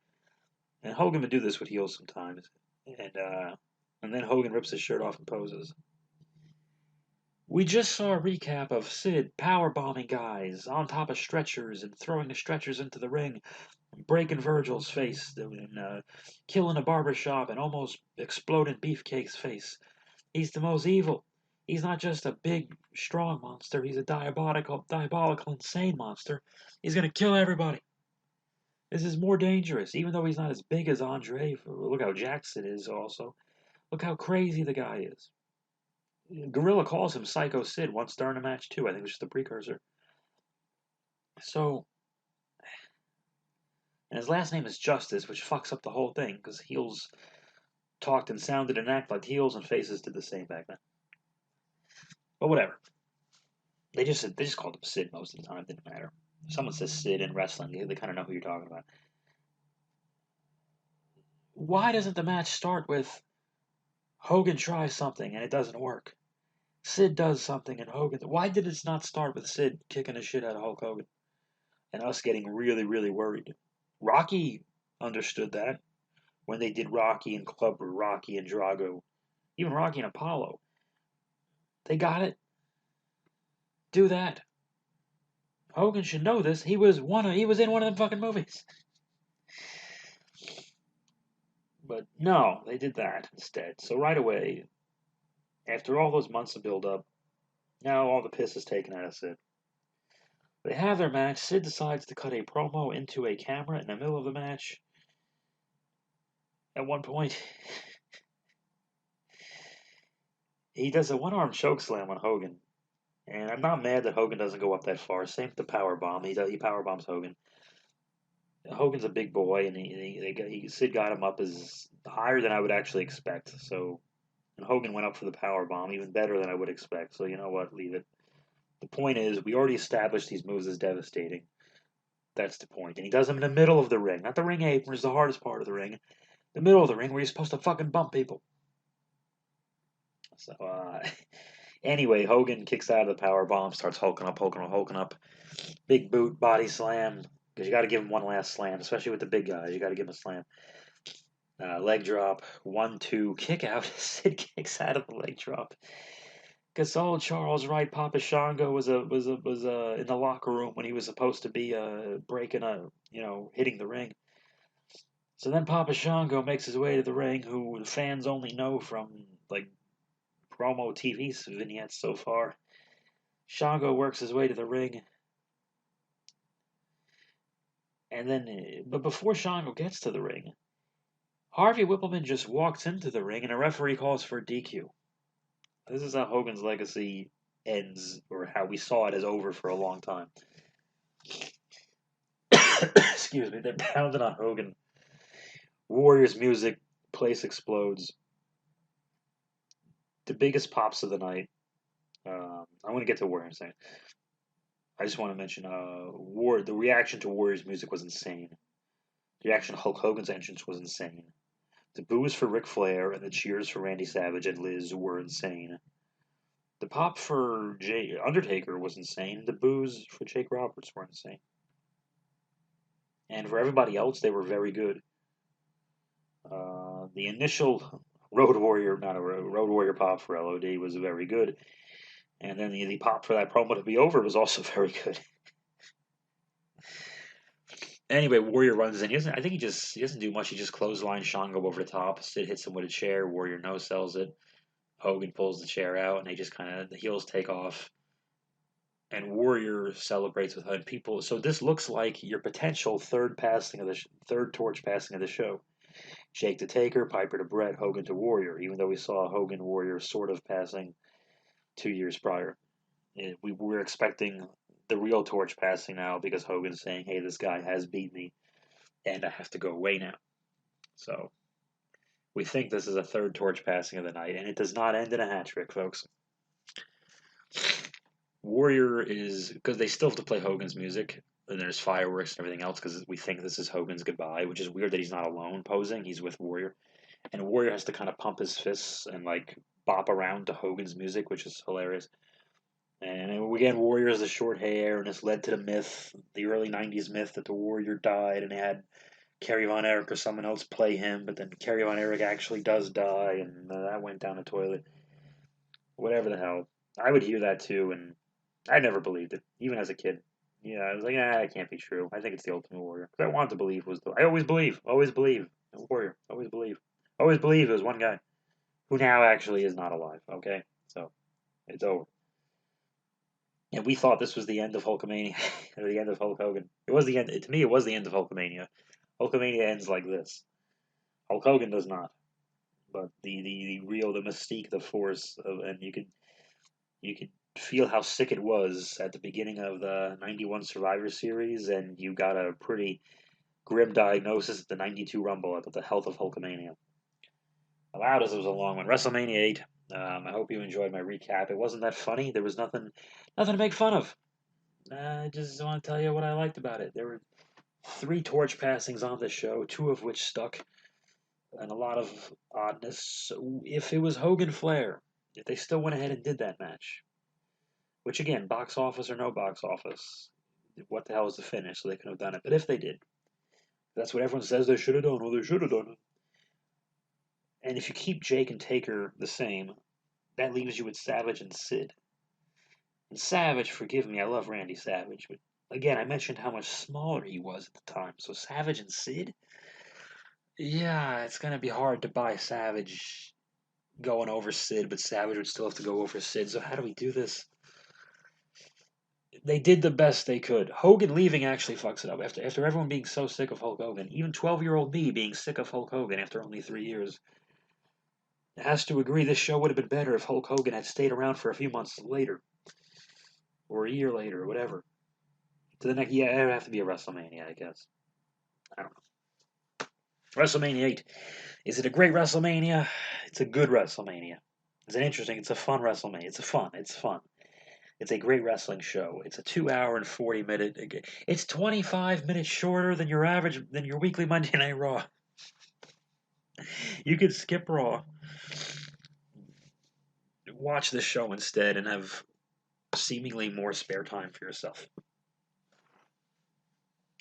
and Hogan would do this with heels sometimes. And then Hogan rips his shirt off and poses. We just saw a recap of Sid powerbombing guys on top of stretchers and throwing the stretchers into the ring. breaking Virgil's face, killing a barber shop, and almost exploding Beefcake's face. He's the most evil. He's not just a big, strong monster. He's a diabolical, insane monster. He's gonna kill everybody. This is more dangerous, even though he's not as big as Andre. Look how Jackson is. Also, look how crazy the guy is. Gorilla calls him Psycho Sid once during a match too. I think it was just a precursor. So, and his last name is Justice, which fucks up the whole thing because heels talked and sounded and acted like heels, and faces did the same back then. But whatever. They just called him Sid most of the time. It didn't matter. If someone says Sid in wrestling, they kind of know who you're talking about. Why doesn't the match start with Hogan tries something and it doesn't work? Sid does something and Hogan. Why did it not start with Sid kicking the shit out of Hulk Hogan and us getting really, really worried? Rocky understood that when they did Rocky and Clubber, Rocky and Drago, even Rocky and Apollo. They got it. Do that. Hogan should know this. He was in one of them fucking movies. But no, they did that instead. So right away, after all those months of build up, now all the piss is taken out of Sid. They have their match. Sid decides to cut a promo into a camera in the middle of the match. At one point, he does a one-arm choke slam on Hogan. And I'm not mad that Hogan doesn't go up that far. Same with the power bomb. He power bombs Hogan. Hogan's a big boy, and Sid got him up as higher than I would actually expect. So, and Hogan went up for the power bomb, even better than I would expect. So you know what? Leave it. The point is, we already established these moves as devastating. That's the point. And he does them in the middle of the ring. Not the ring apron, which is the hardest part of the ring. The middle of the ring where you're supposed to fucking bump people. So, anyway, Hogan kicks out of the power bomb, starts hulking up. Big boot, body slam. Because you got to give him one last slam, especially with the big guys. You got to give him a slam. Leg drop, 1-2, kick out. Sid kicks out of the leg drop. Because old Charles Wright, Papa Shango was in the locker room when he was supposed to be hitting the ring. So then Papa Shango makes his way to the ring, who the fans only know from like promo TV vignettes so far. Shango works his way to the ring, and then, but before Shango gets to the ring, Harvey Whippleman just walks into the ring, and a referee calls for a DQ. This is how Hogan's legacy ends, or how we saw it as over for a long time. Excuse me, they're pounding on Hogan. Warriors music, place explodes. The biggest pops of the night. I'm going to get to Warriors in a second. I just want to mention the reaction to Warriors music was insane. The reaction to Hulk Hogan's entrance was insane. The boos for Ric Flair and the cheers for Randy Savage and Liz were insane. The pop for Undertaker was insane. The boos for Jake Roberts were insane. And for everybody else, they were very good. The initial Road Warrior pop for LOD was very good. And then the pop for that promo to be over was also very good. Anyway, Warrior runs in. I think he doesn't do much. He just clotheslines Shango over the top. Sid hits him with a chair. Warrior no sells it. Hogan pulls the chair out, and they just the heels take off. And Warrior celebrates with people. So this looks like your potential third torch passing of the show. Jake to Taker, Piper to Brett, Hogan to Warrior. Even though we saw Hogan Warrior sort of passing 2 years prior, we were expecting the real torch passing now because Hogan's saying, "Hey, this guy has beat me, and I have to go away now." So we think this is a third torch passing of the night, and it does not end in a hat trick, folks. Warrior is, because they still have to play Hogan's music, and there's fireworks and everything else because we think this is Hogan's goodbye, which is weird that he's not alone posing. He's with Warrior. And Warrior has to kind of pump his fists and like bop around to Hogan's music, which is hilarious. And again, Warrior has the short hair, and it's led to the myth, the early 90s myth that the Warrior died, and they had Kerry Von Erich or someone else play him, but then Kerry Von Erich actually does die, and that went down the toilet. Whatever the hell. I would hear that too, and I never believed it, even as a kid. Yeah, I was like, it can't be true. I think it's the Ultimate Warrior. 'Cause I wanted to believe was the. I always believe, Warrior, always believe it was one guy who now actually is not alive. Okay, so it's over. And we thought this was the end of Hulkamania, or the end of Hulk Hogan. It was the end. To me, it was the end of Hulkamania. Hulkamania ends like this. Hulk Hogan does not. But the real, the mystique, the force of, and you could feel how sick it was at the beginning of the '91 Survivor Series, and you got a pretty grim diagnosis at the '92 Rumble about the health of Hulkamania. Allowed as it was a long one. WrestleMania 8. I hope you enjoyed my recap. It wasn't that funny. There was nothing to make fun of. I just want to tell you what I liked about it. There were three torch passings on this show, two of which stuck, and a lot of oddness. If it was Hogan Flair, if they still went ahead and did that match, which again, box office or no box office, what the hell is the finish? So they could have done it. But if they did, that's what everyone says they should have done. Well, they should have done it. And if you keep Jake and Taker the same, that leaves you with Savage and Sid. And Savage, forgive me, I love Randy Savage, but again, I mentioned how much smaller he was at the time. So Savage and Sid, yeah, it's gonna be hard to buy Savage going over Sid, but Savage would still have to go over Sid. So how do we do this? They did the best they could. Hogan leaving actually fucks it up. After everyone being so sick of Hulk Hogan, even 12-year-old me being sick of Hulk Hogan after only 3 years, has to agree this show would have been better if Hulk Hogan had stayed around for a few months later, or a year later, or whatever. To the next, yeah, it would have to be a WrestleMania, I guess. I don't know. WrestleMania 8. Is it a great WrestleMania? It's a good WrestleMania. It's an interesting, it's a fun WrestleMania. It's fun. It's a great wrestling show. It's a 2 hour and 40 minute. It's 25 minutes shorter than your average, than your weekly Monday Night Raw. You could skip Raw, watch this show instead, and have seemingly more spare time for yourself.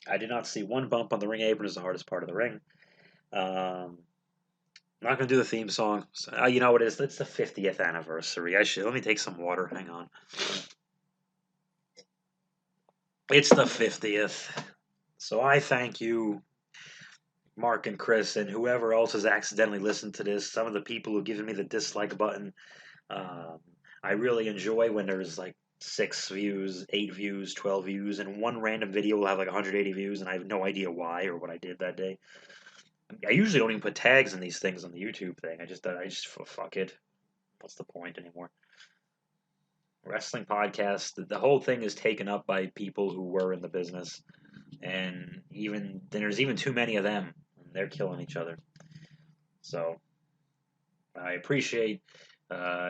I did not see one bump on the ring apron as the hardest part of the ring. I'm not going to do the theme song. So, you know what it is? It's the 50th anniversary. Let me take some water. Hang on. It's the 50th. So I thank you, Mark and Chris, and whoever else has accidentally listened to this. Some of the people who've given me the dislike button. Um, I really enjoy when there's like 6 views, 8 views, 12 views, and one random video will have like 180 views, and I have no idea why or what I did that day. I usually don't even put tags in these things on the YouTube thing. I just fuck it. What's the point anymore? Wrestling podcast. The whole thing is taken up by people who were in the business, and even there's even too many of them. And they're killing each other. So I appreciate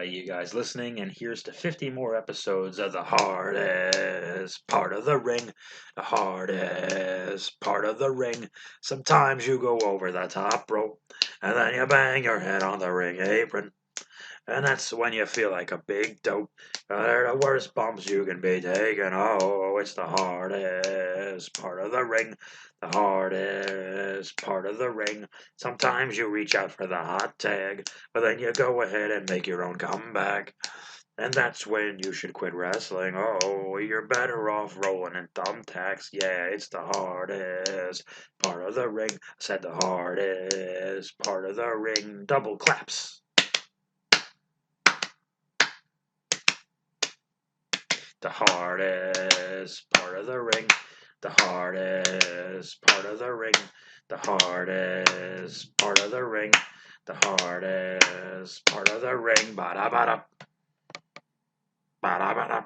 you guys listening, and here's to 50 more episodes of the hardest part of the ring. The hardest part of the ring. Sometimes you go over the top rope, and then you bang your head on the ring apron. And that's when you feel like a big dope. They're the worst bumps you can be taking. Oh, it's the hardest part of the ring. The hardest part of the ring. Sometimes you reach out for the hot tag, but then you go ahead and make your own comeback. And that's when you should quit wrestling. Oh, you're better off rolling in thumbtacks. Yeah, it's the hardest part of the ring. I said the hardest part of the ring. Double claps. The hardest part of the ring. The hardest part of the ring. The hardest part of the ring. The hardest part of the ring. Ba da ba da. Ba da ba da.